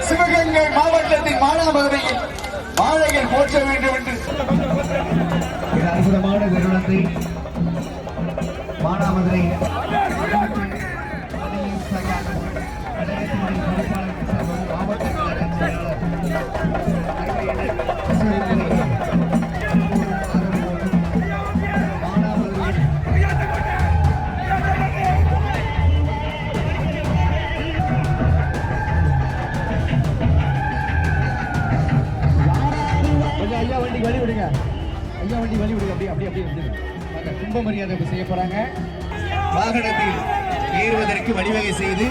சிவகங்கை மாவட்டத்தின் மானாமதுரையில் மாலைகள் போற்ற வேண்டும் என்று அற்புதமான தருணத்தை மானாமதுரை மாவட்ட ஐயா வண்டி வழி விடுங்க அப்படி கும்ப மரியாதை செய்ய போறாங்க. வாகனத்தில் ஏறுவதற்கு வழிவகை செய்து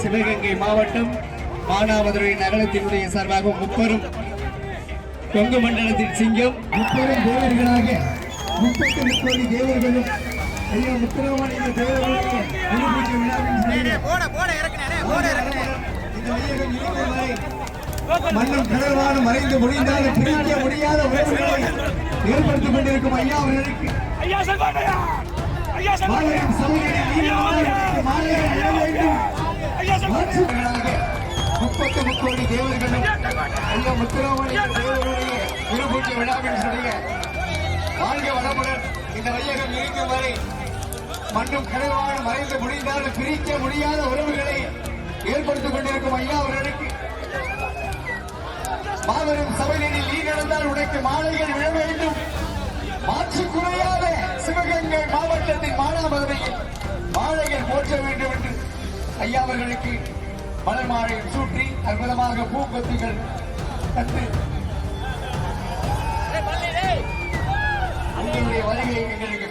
சிவகங்கை மாவட்டம் மானாமதுரை நகரத்தினுடைய சார்பாக முப்பெரும் கொங்கு மண்டலத்தின் சிங்கம் முப்பெரும் தேவர்களாக 30 கோடி தேவர்களும் ஐயா முத்துராமன் இந்த தேவர்களுடைய மண்ணும் கடல்வான மறைந்து முடிந்தாலும் பிரிக்க முடியாத உறவுகளை ஏற்படுத்திக் கொண்டிருக்கும் ஐயா அவர்களுக்கு 30 கோடி தேவர்களும் ஐயா முத்துராமன் தேவர்களுடைய குருபூஜை விழாவில் சொல்லிய வாழ்க வளமுடன். இந்த வையகம் இருக்கும் வரை மண்ணும் கடல்வான மறைந்து முடிந்தாலும் பிரிக்க முடியாத உறவுகளை ஏற்படுத்திக் கொண்டிருக்கும் ஐயா அவர்களுக்கு மாபெரும் சபையில் நீ நடந்தால் உனக்கு மாலைகள் விழ வேண்டும். மாற்று குறையாத சிவகங்கை மாவட்டத்தின் மானாமதுரையில் மாலைகள் போற்ற வேண்டும் என்று ஐயா அவர்களுக்கு மலர் மாலையில் சூட்டி அற்புதமாக பூங்கொத்திகள் தந்து உங்களுடைய வருகை எங்களுக்கு